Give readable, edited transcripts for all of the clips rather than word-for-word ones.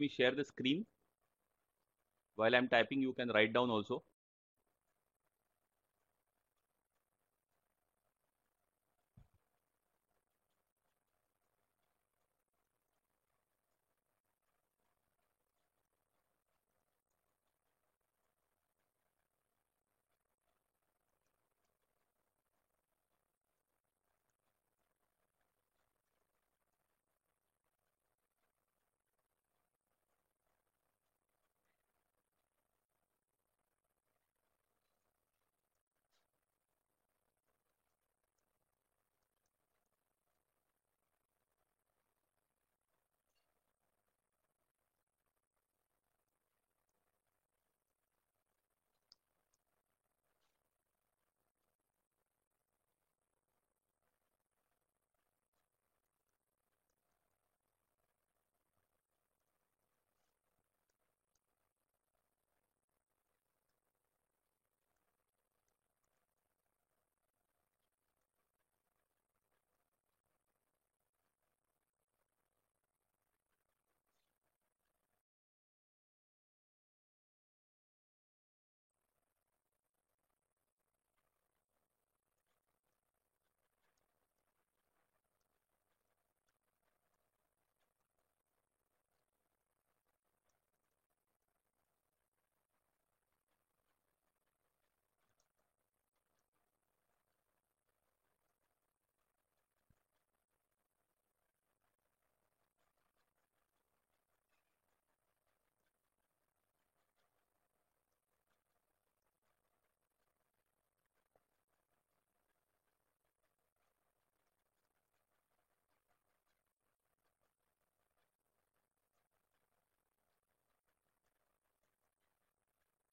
me share the screen. While I'm typing, you can write down also.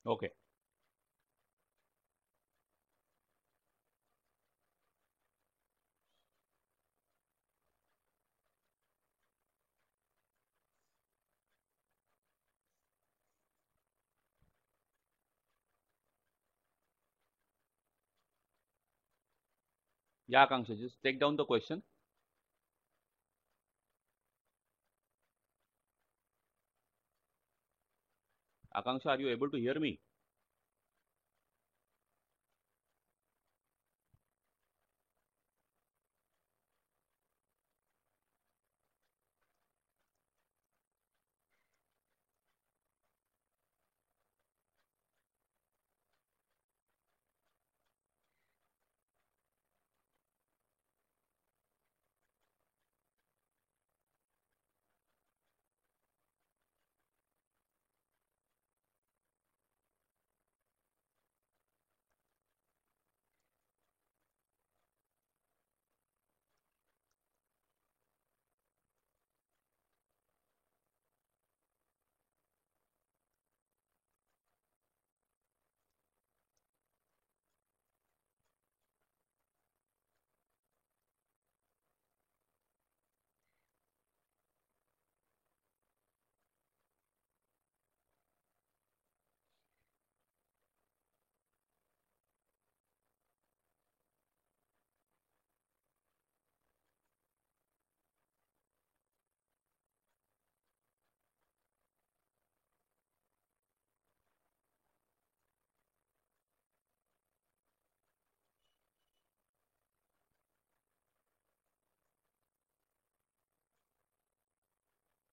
Okay. Yeah, Akanksha, just take down the question. Akanksha, are you able to hear me?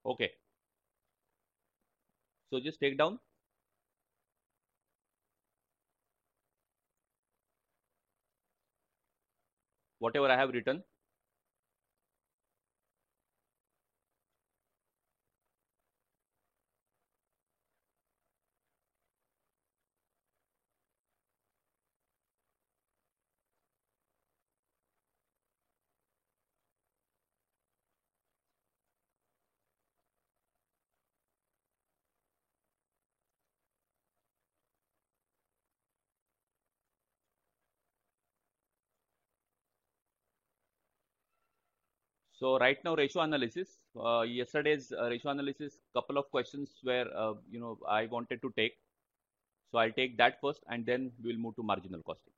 Okay. So just take down whatever I have written. So right now, ratio analysis. Yesterday's ratio analysis, couple of questions where I wanted to take. So I'll take that first, and then we'll move to marginal costing.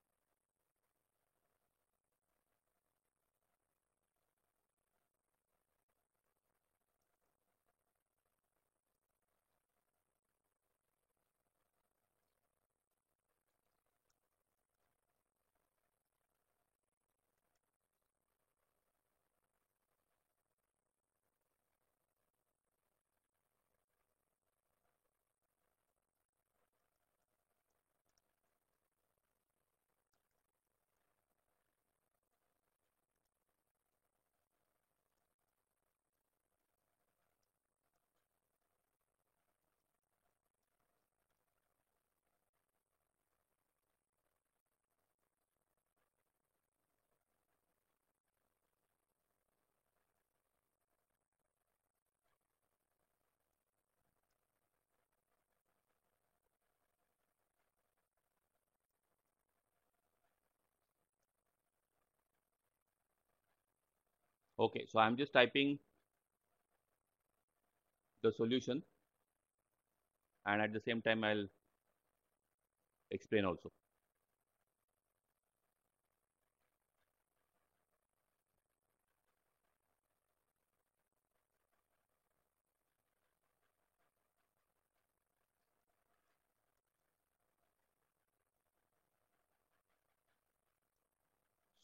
Okay, so I'm just typing the solution, and at the same time I'll explain also.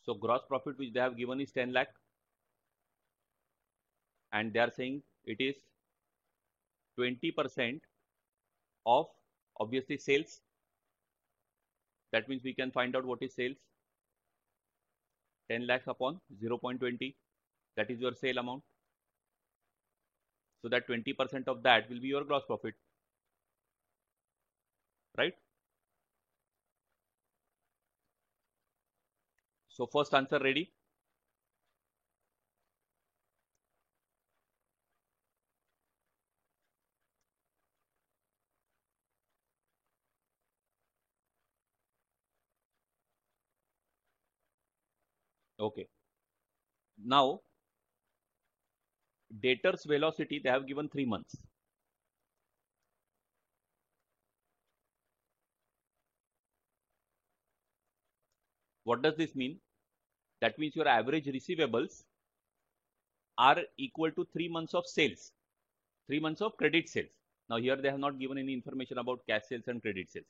So gross profit which they have given is 10 lakh, and they are saying it is 20% of obviously sales. That means we can find out what is sales. 10 lakhs upon 0.20, that is your sale amount. So that 20% of that will be your gross profit, right? So first answer ready. Okay. Now, debtors velocity, they have given 3 months. What does this mean? That means your average receivables are equal to 3 months of sales, 3 months of credit sales. Now here they have not given any information about cash sales and credit sales.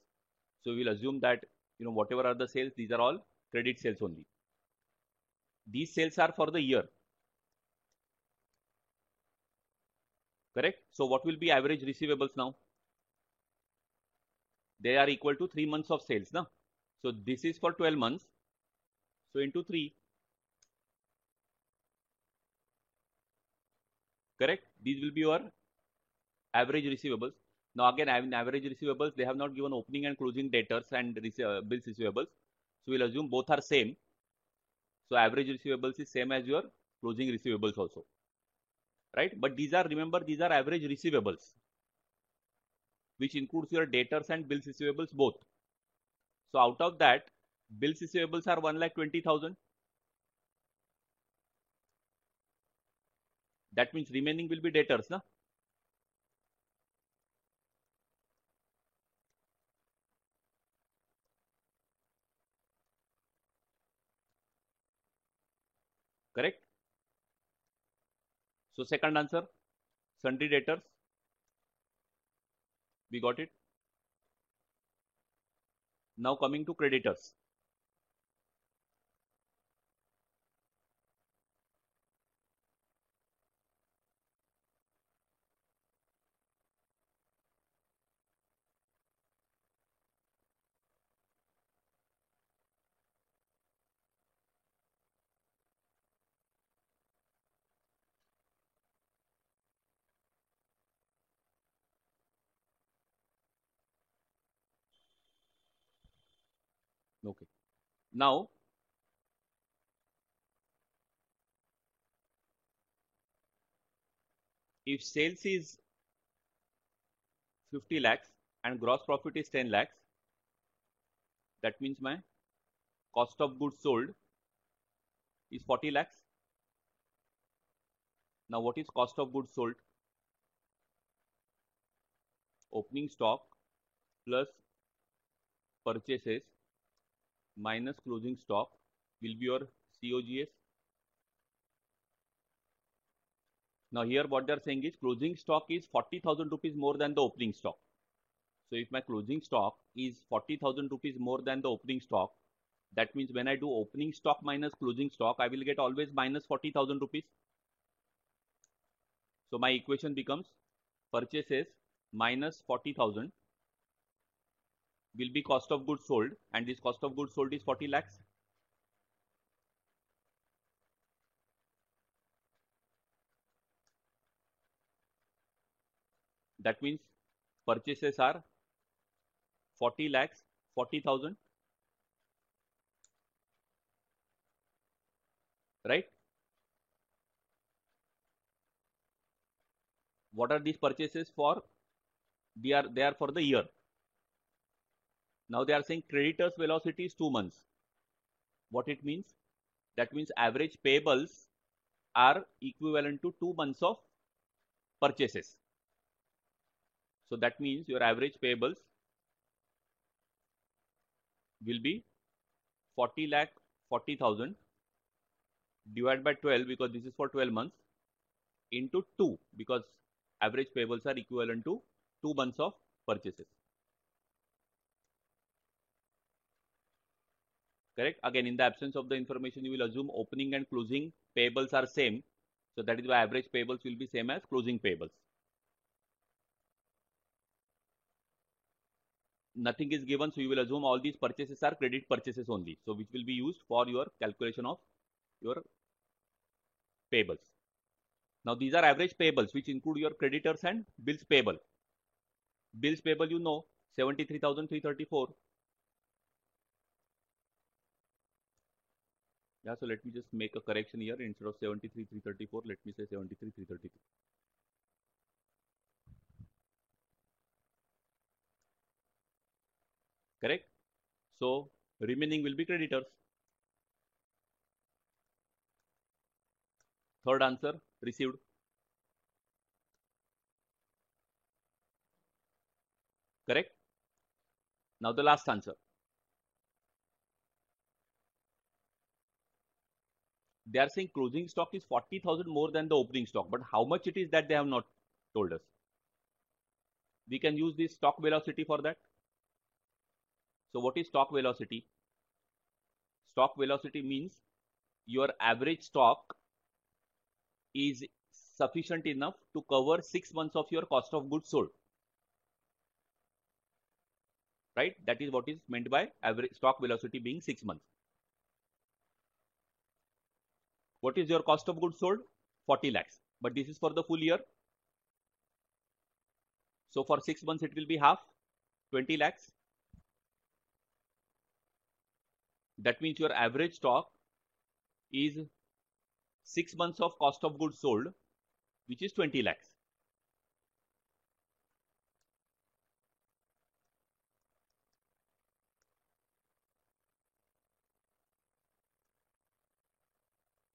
So we will assume that, whatever are the sales, these are all credit sales only. These sales are for the year. Correct? So what will be average receivables now? They are equal to 3 months of sales. Now, so this is for 12 months. So into 3. Correct? These will be your average receivables. Now again, average receivables, they have not given opening and closing debtors and bills receivables. So we'll assume both are same. So average receivables is same as your closing receivables also, right? But these are, remember, these are average receivables, which includes your debtors and bills receivables both. So out of that, bills receivables are 1,20,000. That means remaining will be debtors, na? Correct? So second answer, sundry debtors. We got it. Now coming to creditors. Okay. Now, if sales is 50 lakhs and gross profit is 10 lakhs, that means my cost of goods sold is 40 lakhs. Now what is cost of goods sold? Opening stock plus purchases minus closing stock will be your COGS. Now here what they are saying is closing stock is 40,000 rupees more than the opening stock. So if my closing stock is 40,000 rupees more than the opening stock, that means when I do opening stock minus closing stock, I will get always minus 40,000 rupees. So my equation becomes purchases minus 40,000 will be cost of goods sold, and this cost of goods sold is 40 lakhs. That means purchases are 40 lakhs, 40,000, right? What are these purchases for? They are for the year. Now they are saying creditors velocity is 2 months. What it means? That means average payables are equivalent to 2 months of purchases. So that means your average payables will be 40 lakh 40,000 divided by 12 because this is for 12 months into 2 because average payables are equivalent to 2 months of purchases. Correct? Again, in the absence of the information, you will assume opening and closing payables are same. So that is why average payables will be same as closing payables. Nothing is given, so you will assume all these purchases are credit purchases only. So which will be used for your calculation of your payables. Now these are average payables which include your creditors and bills payable. Bills payable, you know, 73,334. Yeah, so let me just make a correction here. Instead of 73,334, let me say 73,333. Correct? So remaining will be creditors. Third answer received. Correct? Now the last answer. They are saying closing stock is 40,000 more than the opening stock, but how much it is that they have not told us. We can use this stock velocity for that. So what is stock velocity? Stock velocity means your average stock is sufficient enough to cover 6 months of your cost of goods sold. Right? That is what is meant by average stock velocity being 6 months. What is your cost of goods sold? 40 lakhs. But this is for the full year. So for 6 months, it will be half, 20 lakhs. That means your average stock is 6 months of cost of goods sold, which is 20 lakhs.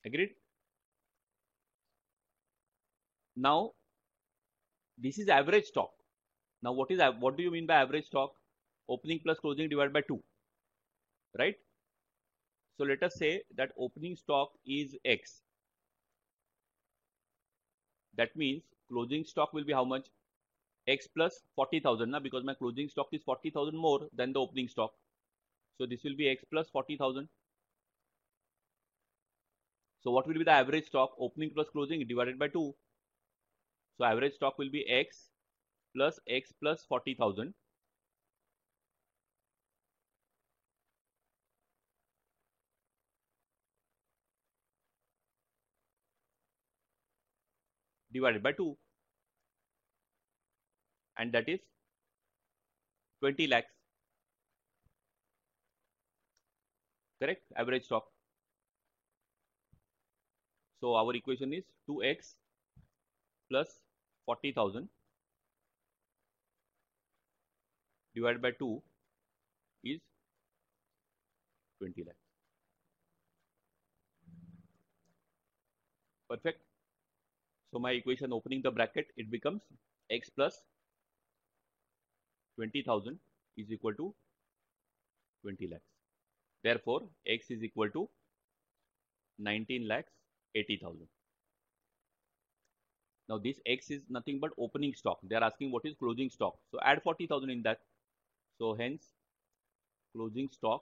Agreed? Now, this is average stock. Now, what do you mean by average stock? Opening plus closing divided by 2, right? So let us say that opening stock is X. That means closing stock will be how much? X plus 40,000, na? Because my closing stock is 40,000 more than the opening stock. So this will be X plus 40,000. So what will be the average stock? Opening plus closing divided by 2. So average stock will be X plus 40,000. Divided by 2. And that is 20 lakhs. Correct? Average stock. So our equation is 2x plus 40,000 divided by 2 is 20 lakhs. Perfect. So my equation, opening the bracket, it becomes x plus 20,000 is equal to 20 lakhs. Therefore, x is equal to 19 lakhs 80,000. Now this x is nothing but opening stock. They are asking what is closing stock. So add 40,000 in that. So hence closing stock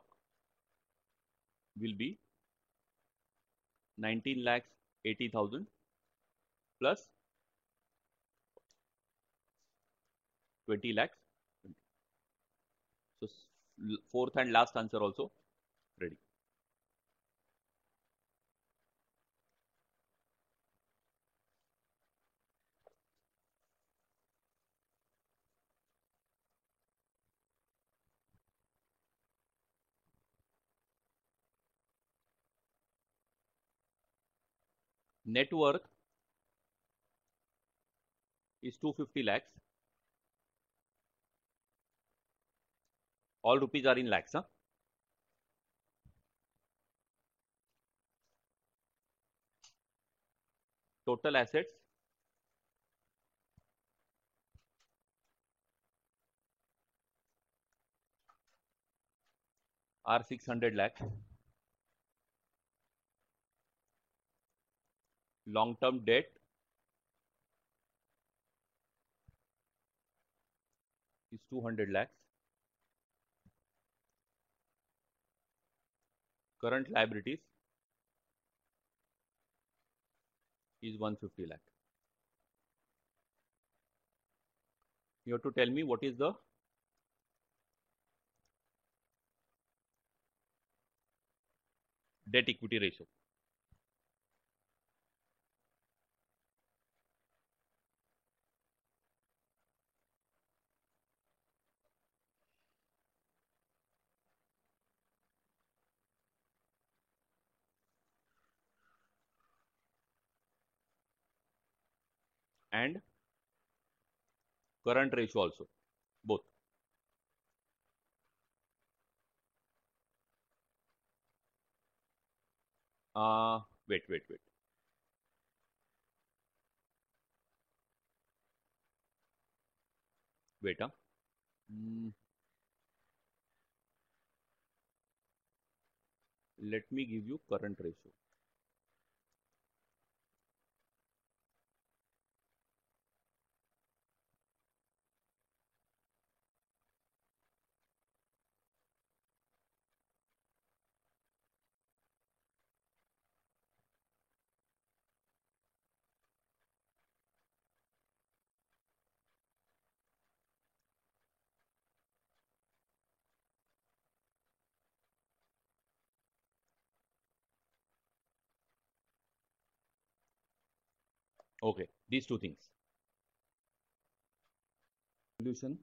will be 19 lakhs 80,000 plus 20 lakhs. So fourth and last answer also ready. Net worth is 250 lakhs. All rupees are in lakhs. Huh? total assets are 600 lakhs. Long-term debt is 200 lakhs. Current liabilities is 150 lakh. You have to tell me what is the debt equity ratio. And current ratio also, both. Wait. Wait. Mm, Let me give you current ratio. Okay, these two things. Solution.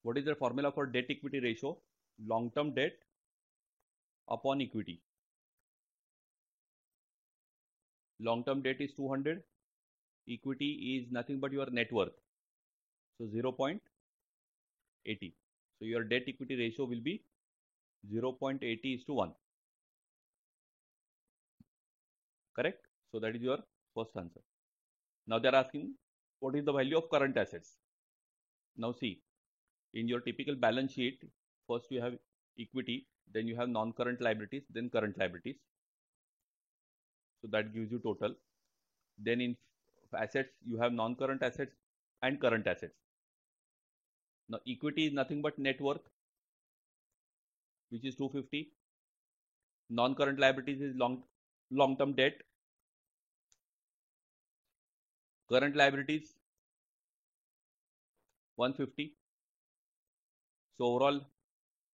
What is the formula for debt equity ratio? Long-term debt upon equity. Long-term debt is 200. Equity is nothing but your net worth. So 0.80. So your debt equity ratio will be 0.80 is to 1. Correct? So that is your first answer. Now they are asking what is the value of current assets. Now see, in your typical balance sheet, first you have equity, then you have non-current liabilities, then current liabilities. So that gives you total. Then in assets, you have non-current assets and current assets. Now equity is nothing but net worth, which is 250. Non-current liabilities is long-term debt. Current liabilities 150. So overall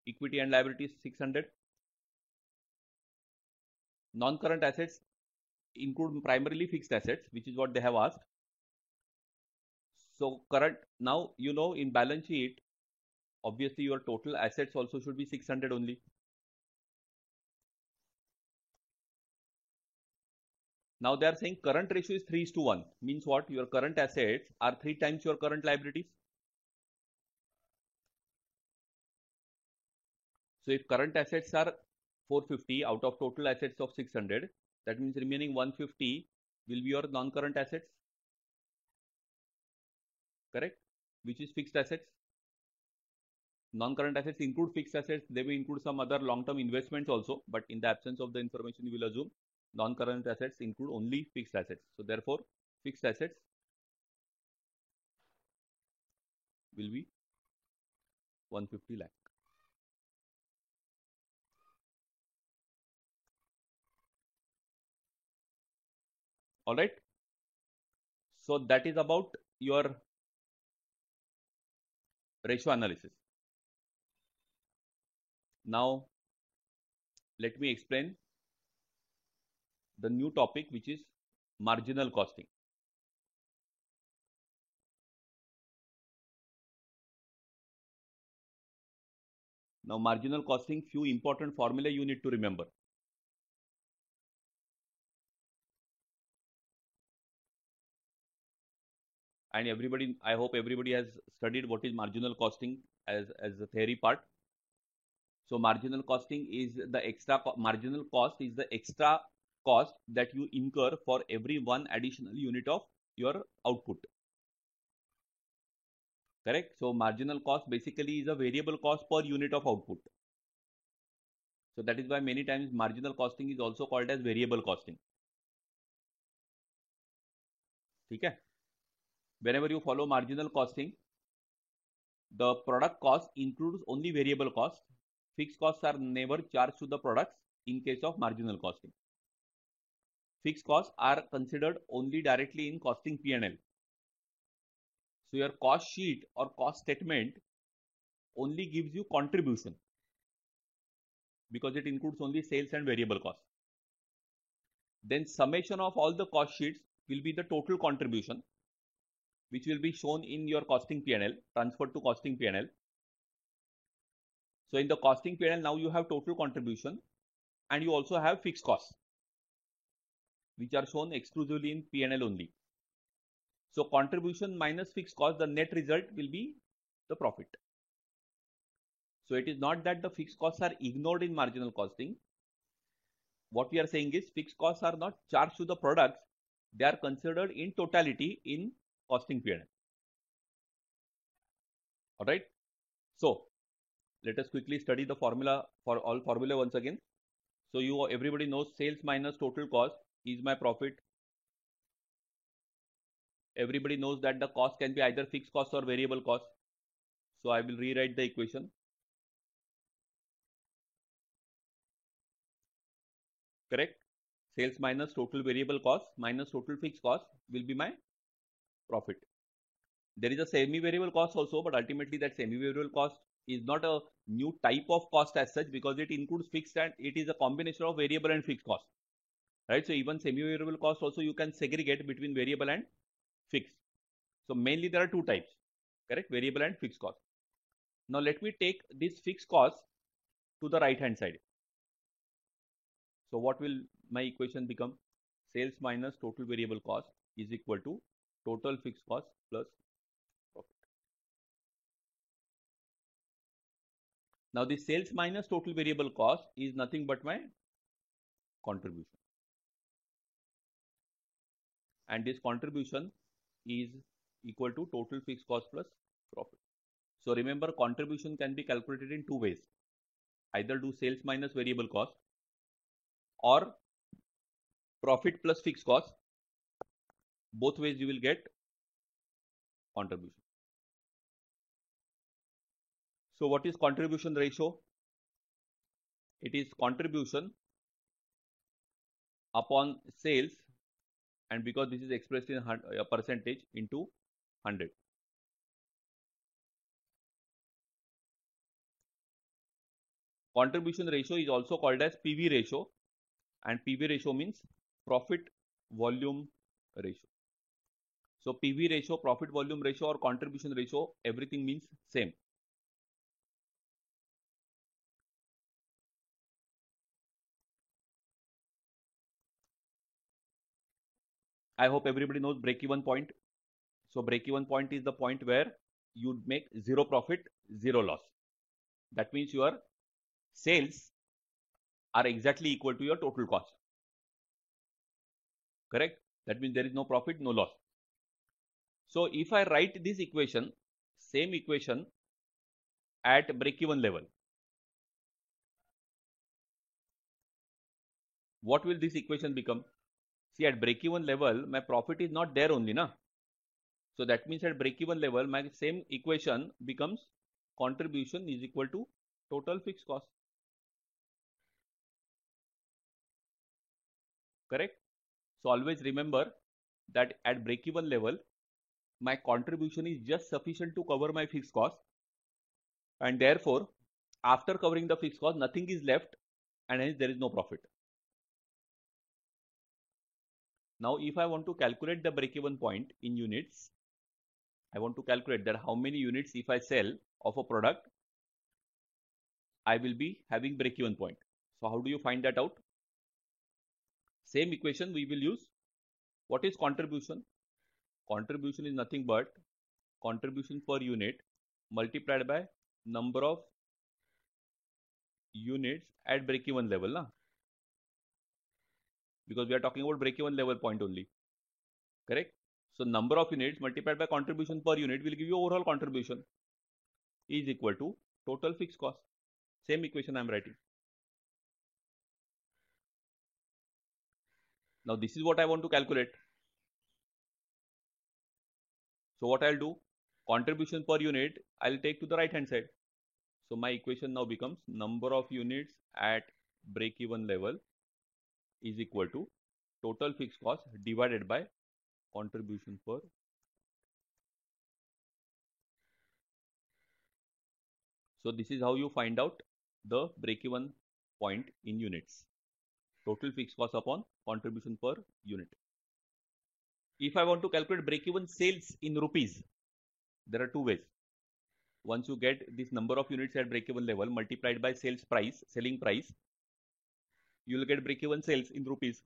equity and liabilities 600. Non-current assets include primarily fixed assets, which is what they have asked. So current, now you know in balance sheet, obviously your total assets also should be 600 only. Now they are saying current ratio is 3:1. Means what? Your current assets are 3 times your current liabilities. So if current assets are 450 out of total assets of 600, that means remaining 150 will be your non-current assets. Correct? Which is fixed assets. Non-current assets include fixed assets. They may include some other long-term investments also, but in the absence of the information, you will assume non-current assets include only fixed assets. So therefore, fixed assets will be 150 lakh. All right. So that is about your ratio analysis. Now, let me explain the new topic, which is marginal costing. Now, marginal costing, few important formula you need to remember. And everybody, I hope everybody has studied what is marginal costing as a theory part. So marginal costing is the marginal cost is the extra cost that you incur for every one additional unit of your output. Correct? So marginal cost basically is a variable cost per unit of output. So that is why many times marginal costing is also called as variable costing. Okay? Whenever you follow marginal costing, the product cost includes only variable cost. Fixed costs are never charged to the products in case of marginal costing. Fixed costs are considered only directly in costing P&L. So your cost sheet or cost statement only gives you contribution because it includes only sales and variable cost. Then summation of all the cost sheets will be the total contribution, which will be shown in your costing P&L, transferred to costing P&L. So in the costing P&L, now you have total contribution and you also have fixed costs, which are shown exclusively in P&L only. So contribution minus fixed cost, the net result will be the profit. So it is not that the fixed costs are ignored in marginal costing. What we are saying is fixed costs are not charged to the products. They are considered in totality in costing P&L. All right. So let us quickly study the formula for all formula once again. So everybody knows sales minus total cost is my profit. Everybody knows that the cost can be either fixed cost or variable cost. So I will rewrite the equation. Correct? Sales minus total variable cost minus total fixed cost will be my profit. There is a semi-variable cost also, but ultimately that semi-variable cost is not a new type of cost as such because it includes fixed and it is a combination of variable and fixed cost. Right? So even semi-variable cost also you can segregate between variable and fixed. So mainly there are two types, correct? Variable and fixed cost. Now let me take this fixed cost to the right hand side. So what will my equation become? Sales minus total variable cost is equal to total fixed cost plus profit. Now the sales minus total variable cost is nothing but my contribution. And this contribution is equal to total fixed cost plus profit. So remember, contribution can be calculated in two ways. Either do sales minus variable cost or profit plus fixed cost. Both ways you will get contribution. So what is contribution ratio? It is contribution upon sales, and because this is expressed in a percentage into 100. Contribution ratio is also called as PV ratio, and PV ratio means profit volume ratio. So PV ratio, profit volume ratio or contribution ratio, everything means same. I hope everybody knows break-even point. So break-even point is the point where you make zero profit, zero loss. That means your sales are exactly equal to your total cost. Correct? That means there is no profit, no loss. So if I write this equation, same equation at break-even level, what will this equation become? See, at break-even level, my profit is not there only, na? So that means at break-even level, my same equation becomes contribution is equal to total fixed cost. Correct? So always remember that at break-even level, my contribution is just sufficient to cover my fixed cost, and therefore, after covering the fixed cost, nothing is left, and hence there is no profit. Now, if I want to calculate the break-even point in units, I want to calculate that how many units if I sell of a product, I will be having break-even point. So how do you find that out? Same equation we will use. What is contribution? Contribution is nothing but contribution per unit multiplied by number of units at break-even level, na? Because we are talking about break-even level point only, correct? So number of units multiplied by contribution per unit will give you overall contribution is equal to total fixed cost. Same equation I am writing. Now this is what I want to calculate. So what I'll do, contribution per unit I'll take to the right hand side. So my equation now becomes number of units at break-even level is equal to total fixed cost divided by contribution per. So this is how you find out the break-even point in units. Total fixed cost upon contribution per unit. If I want to calculate break-even sales in rupees, there are two ways. Once you get this number of units at break-even level multiplied by sales price, selling price, you will get break-even sales in rupees.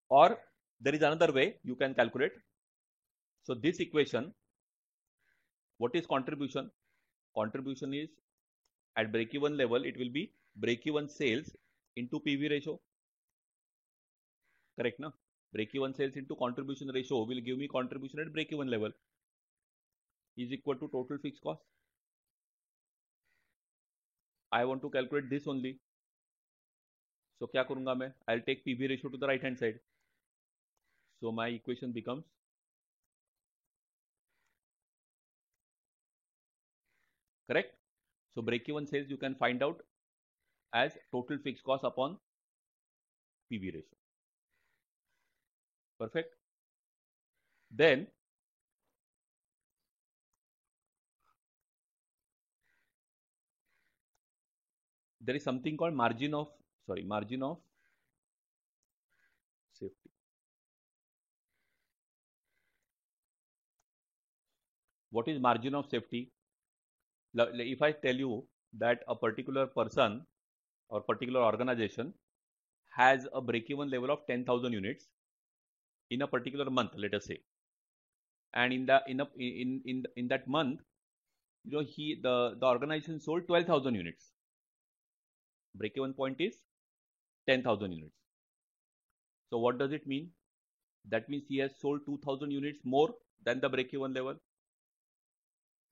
Or there is another way you can calculate. So this equation, what is contribution? Contribution is at break-even level, it will be break-even sales into PV ratio. Correct, na? Break-even sales into contribution ratio will give me contribution at break-even level is equal to total fixed cost. I want to calculate this only. So क्या करूंगा मैं? I'll take PV ratio to the right hand side. So my equation becomes correct. So break-even sales you can find out as total fixed cost upon PV ratio. Perfect. Then there is something called margin of safety. What is margin of safety? If I tell you that a particular person or particular organization has a break-even level of 10,000 units in a particular month, let us say, and in that month, the organization sold 12,000 units. Break-even point is 10,000 units. So what does it mean? That means he has sold 2,000 units more than the break-even level.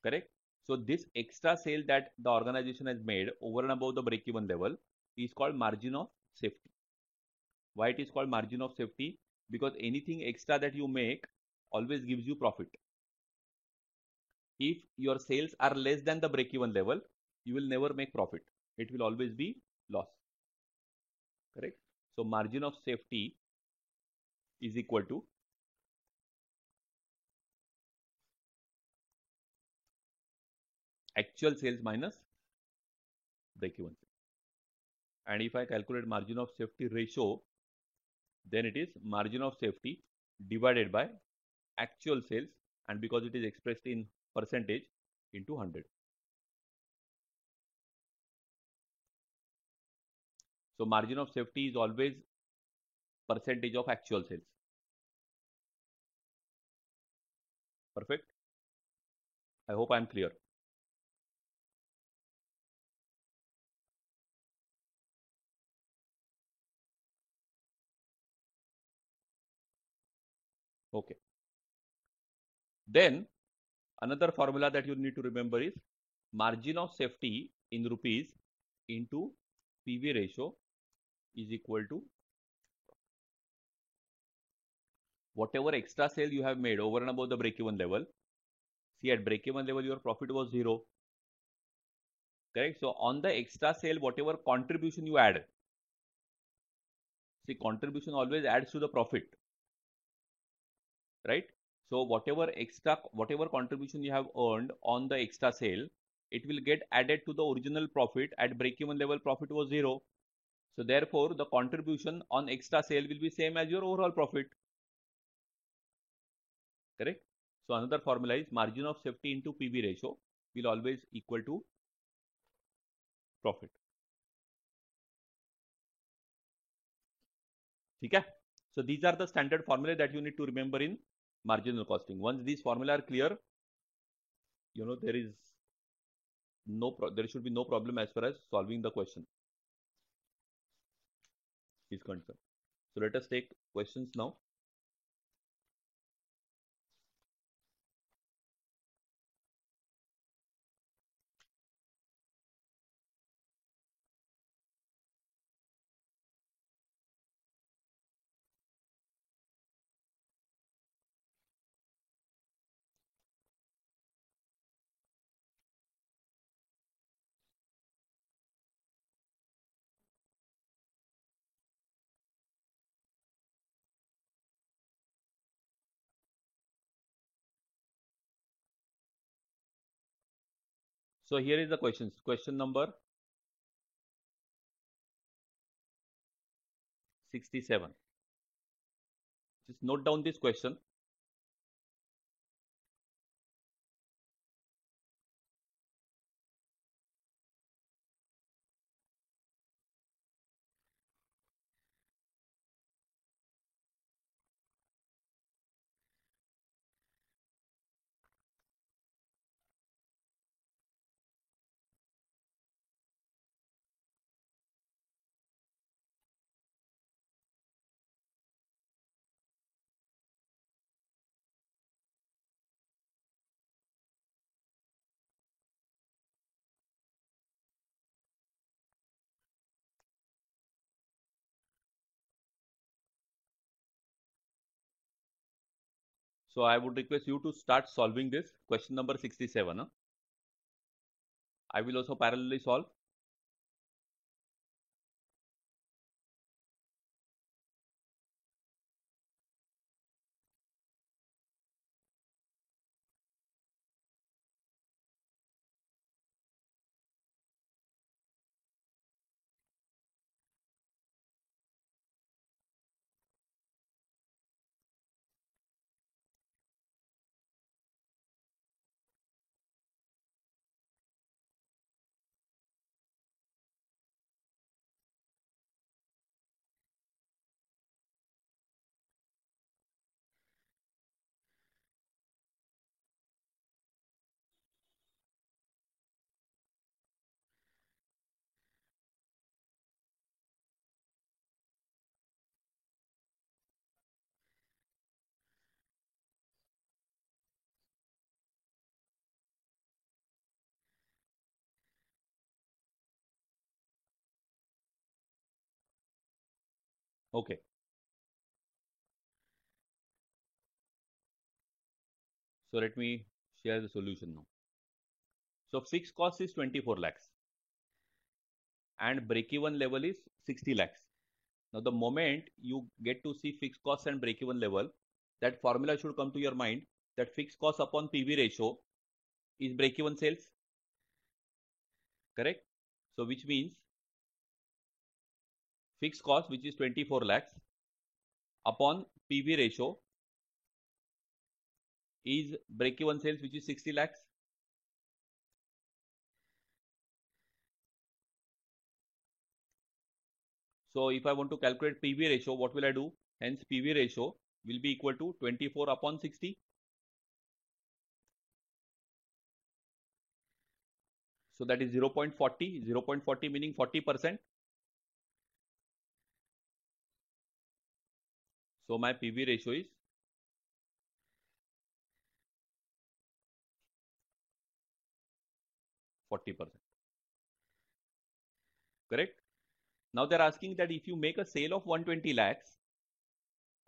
Correct? So this extra sale that the organization has made over and above the break-even level is called margin of safety. Why it is called margin of safety? Because anything extra that you make always gives you profit. If your sales are less than the break-even level, you will never make profit. It will always be loss. Correct? So margin of safety is equal to actual sales minus break-even sales. And if I calculate margin of safety ratio, then it is margin of safety divided by actual sales, and because it is expressed in percentage, into 100. So margin of safety is always percentage of actual sales. Perfect. I hope I am clear. Okay. Then another formula that you need to remember is margin of safety in rupees into PV ratio is equal to whatever extra sale you have made over and above the break-even level. See, at break-even level, your profit was 0. Correct? So on the extra sale, whatever contribution you add, see, contribution always adds to the profit, right? So whatever contribution you have earned on the extra sale, it will get added to the original profit. At break-even level, profit was 0. So therefore, the contribution on extra sale will be same as your overall profit. Correct? So another formula is margin of safety into PV ratio will always equal to profit. Okay? So these are the standard formulae that you need to remember in marginal costing. Once these formula are clear, there is there should be no problem as far as solving the question is concerned. So let us take questions now. So here is the questions. Question number 67. Just note down this question. So I would request you to start solving this question number 67. Huh? I will also parallelly solve. Okay. So let me share the solution now. So fixed cost is 24 lakhs and break-even level is 60 lakhs. Now the moment you get to see fixed cost and break-even level, that formula should come to your mind that fixed cost upon PV ratio is break-even sales. Correct? So which means fixed cost, which is 24 lakhs upon PV ratio, is break-even sales, which is 60 lakhs. So if I want to calculate PV ratio, what will I do? Hence PV ratio will be equal to 24 upon 60. So that is 0.40, 0.40 meaning 40%. So my PV ratio is 40%. Correct? Now they're asking that if you make a sale of 120 lakhs,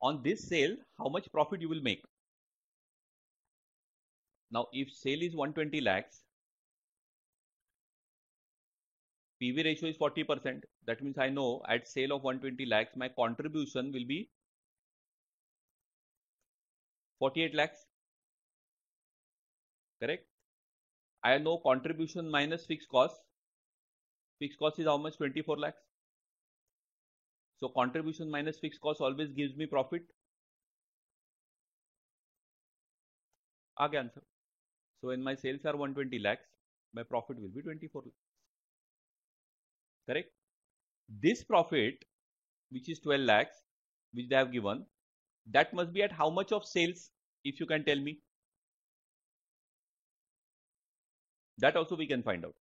on this sale, how much profit you will make? Now if sale is 120 lakhs, PV ratio is 40%. That means I know at sale of 120 lakhs, my contribution will be 48 lakhs. Correct? I know contribution minus fixed cost. Fixed cost is how much? 24 lakhs. So contribution minus fixed cost always gives me profit. Aage answer. So when my sales are 120 lakhs, my profit will be 24 lakhs. Correct? This profit, which is 12 lakhs, which they have given, that must be at how much of sales, if you can tell me? That also we can find out.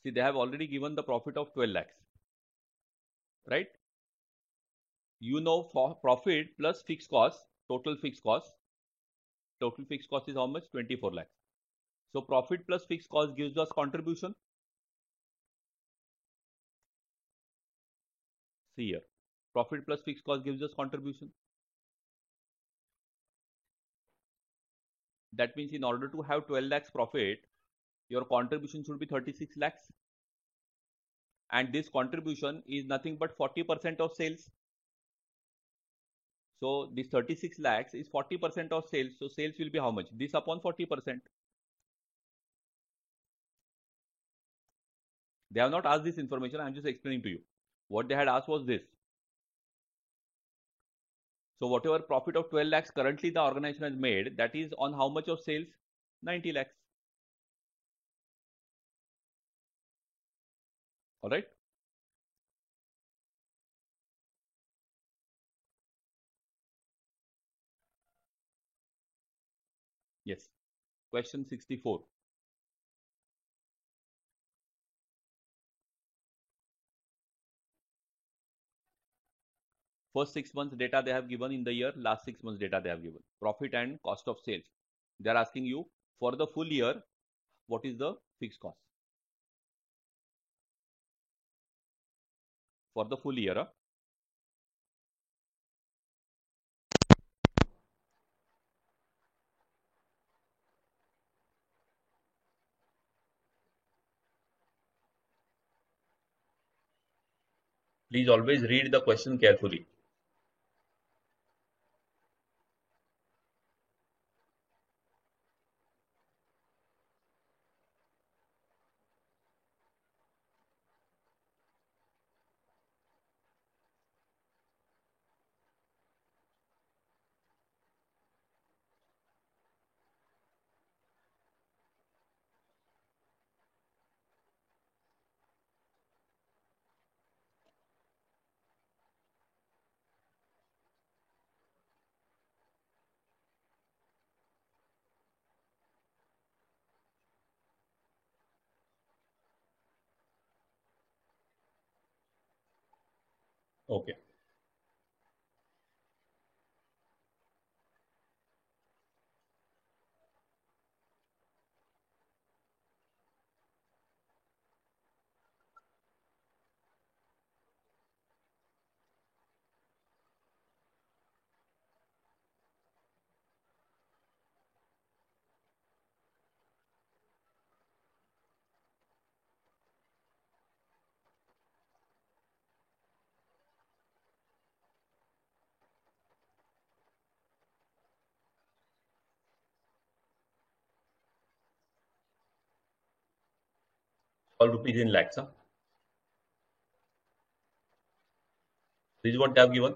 See, they have already given the profit of 12 lakhs, right? You know, for profit plus fixed cost, total fixed cost is how much? 24 lakhs. So profit plus fixed cost gives us contribution. See here, profit plus fixed cost gives us contribution. That means in order to have 12 lakhs profit, your contribution should be 36 lakhs. And this contribution is nothing but 40% of sales. So this 36 lakhs is 40% of sales. So sales will be how much? This upon 40%. They have not asked this information. I am just explaining to you. What they had asked was this. So whatever profit of 12 lakhs currently the organization has made, that is on how much of sales? 90 lakhs. All right. Yes. Question 64. First 6 months data they have given in the year, last 6 months data they have given. Profit and cost of sales. They are asking you for the full year, what is the fixed cost? For the full year, please always read the question carefully. Okay. All rupees in lakhs. Huh? This is what they have given.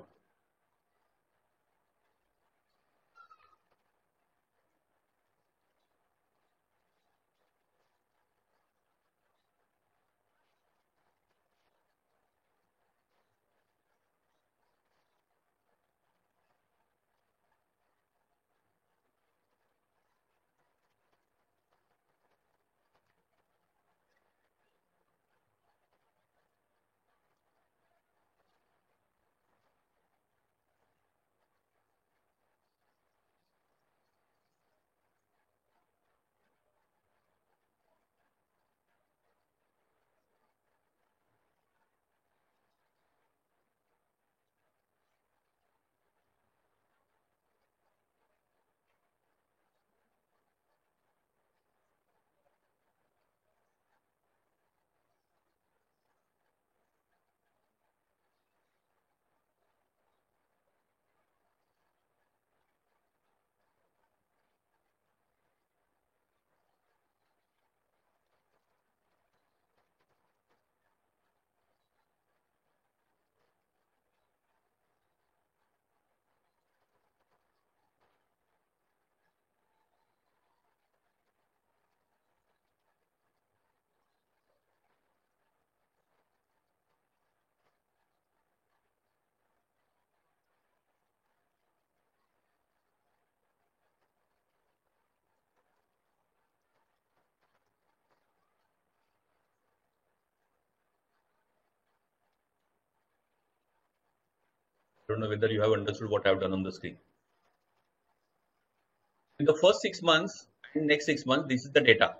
I don't know whether you have understood what I have done on the screen. In the first 6 months and next 6 months, this is the data.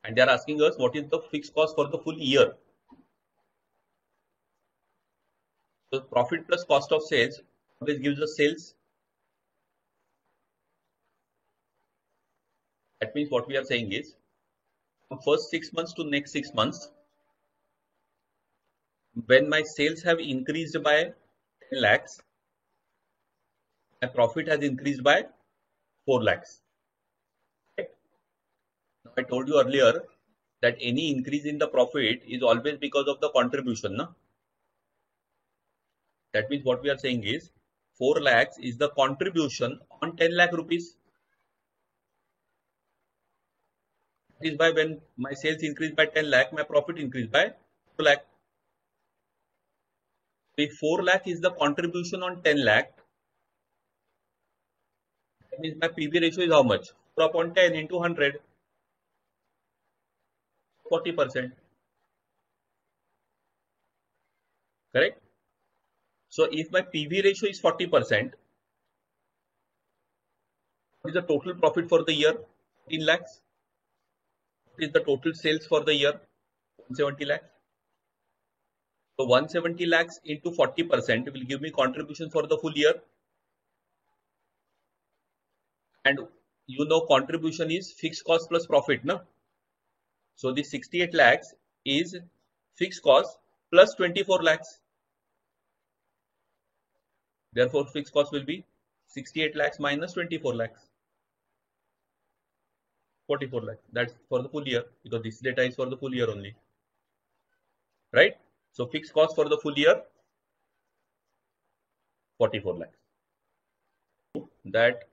And they are asking us what is the fixed cost for the full year. So profit plus cost of sales always gives us sales. That means what we are saying is from first 6 months to next 6 months, when my sales have increased by 10 lakhs, my profit has increased by 4 lakhs. Okay. Now I told you earlier that any increase in the profit is always because of the contribution. No? That means what we are saying is 4 lakhs is the contribution on 10 lakh rupees. That is why when my sales increase by 10 lakh, my profit increased by 4 lakh. If 4 lakh is the contribution on 10 lakh, that means my PV ratio is how much? 4 upon 10 into 100, 40%. Correct? So if my PV ratio is 40%, what is the total profit for the year? 14 lakhs. What is the total sales for the year? 170 lakhs. So 170 lakhs into 40% will give me contribution for the full year. And you know contribution is fixed cost plus profit. No? So the 68 lakhs is fixed cost plus 24 lakhs. Therefore, fixed cost will be 68 lakhs minus 24 lakhs. 44 lakhs. That's for the full year because this data is for the full year only. Right? So fixed cost for the full year 44 lakhs. That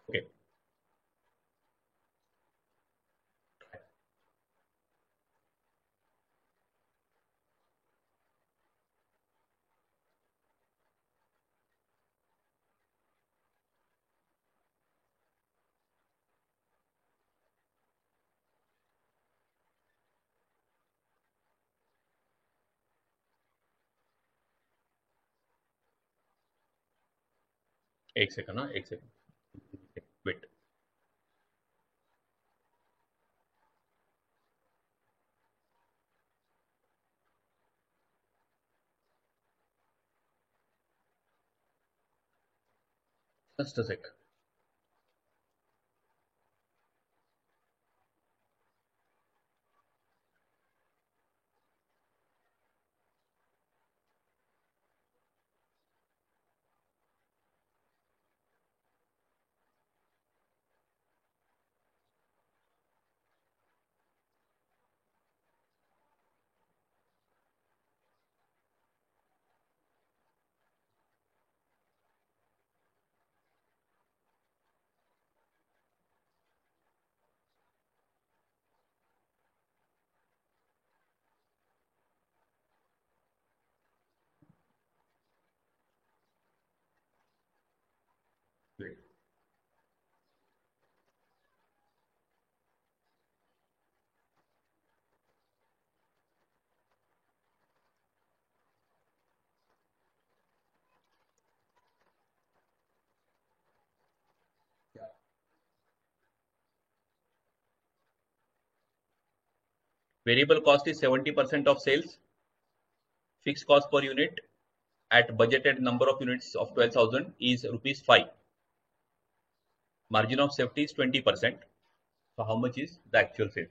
okay. एक second, huh? एक second. Wait. Just a sec. Variable cost is 70% of sales. Fixed cost per unit at budgeted number of units of 12,000 is rupees 5. Margin of safety is 20%. So how much is the actual sales?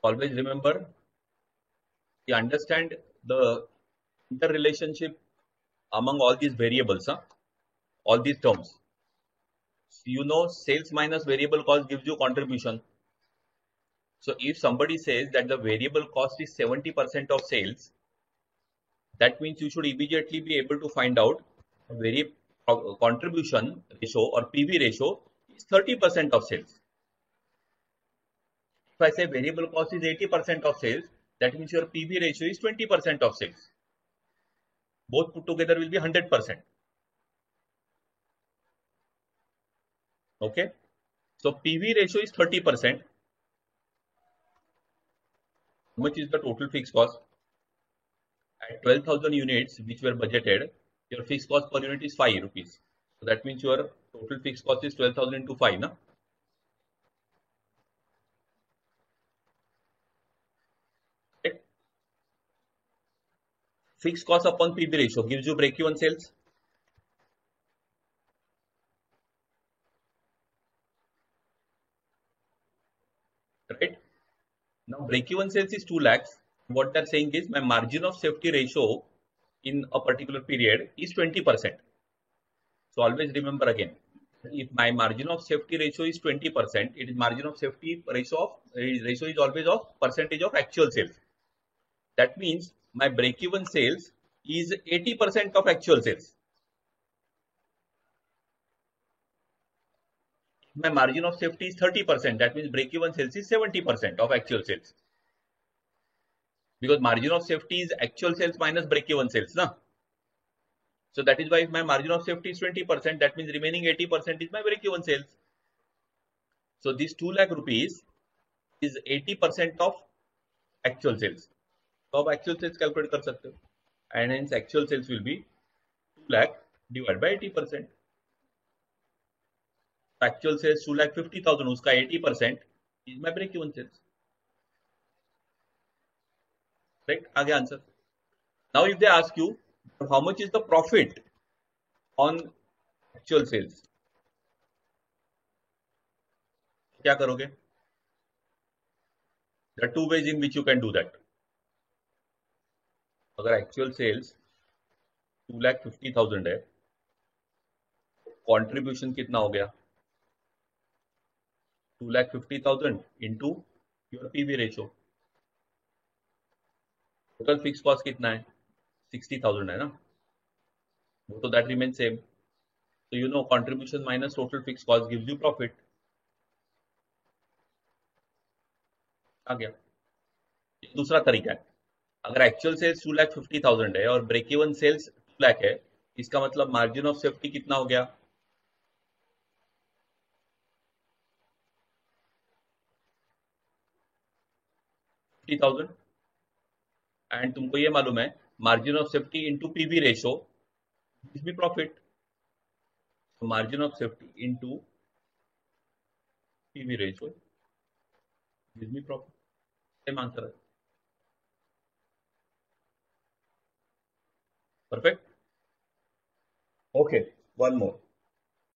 Always remember, you understand the interrelationship among all these variables, all these terms. So you know, sales minus variable cost gives you contribution. So if somebody says that the variable cost is 70% of sales, that means you should immediately be able to find out contribution ratio or PV ratio is 30% of sales. If I say variable cost is 80% of sales, that means your PV ratio is 20% of sales. Both put together will be 100%. Okay. So PV ratio is 30%. How much is the total fixed cost? At 12,000 units which were budgeted, your fixed cost per unit is 5 rupees. So that means your total fixed cost is 12,000 into 5. Na? Right? Fixed cost upon PV ratio gives you break-even sales. Right? Now break-even sales is 2 lakhs. What they're saying is my margin of safety ratio in a particular period is 20%. So always remember again, if my margin of safety ratio is 20%, it is margin of safety ratio is always of percentage of actual sales. That means my break-even sales is 80% of actual sales. My margin of safety is 30%. That means break-even sales is 70% of actual sales. Because margin of safety is actual sales minus break-even sales. Na? So that is why if my margin of safety is 20%, that means remaining 80% is my break-even sales. So this 2 lakh rupees is 80% of actual sales. So आप actual sales calculate कर सकते हो. And hence actual sales will be 2 lakh divided by 80%. Actual sales 2,50,000, उसका 80% is my break-even sales. Right? आगे answer. Now if they ask you how much is the profit on actual sales, क्या करोगे? There are two ways in which you can do that. अगर actual sales 2,50,000 है, contribution कितना हो गया? 2,50,000 into your PV ratio. Total fixed cost कितना है? 60,000 है ना? So that remains same. So you know contribution minus total fixed cost gives you profit. आ गया. दूसरा तरीका है, अगर एक्चुअल सेल्स 2,50,000 है और ब्रेक इवन सेल्स 2 लाख है, इसका मतलब मार्जिन ऑफ सेफ्टी कितना हो गया? 50,000. एंड तुमको ये मालूम है margin of safety into PV ratio is भी profit. Margin of safety into PV ratio is भी प्रॉफिट. सेम आंसर है. Perfect. Okay, one more.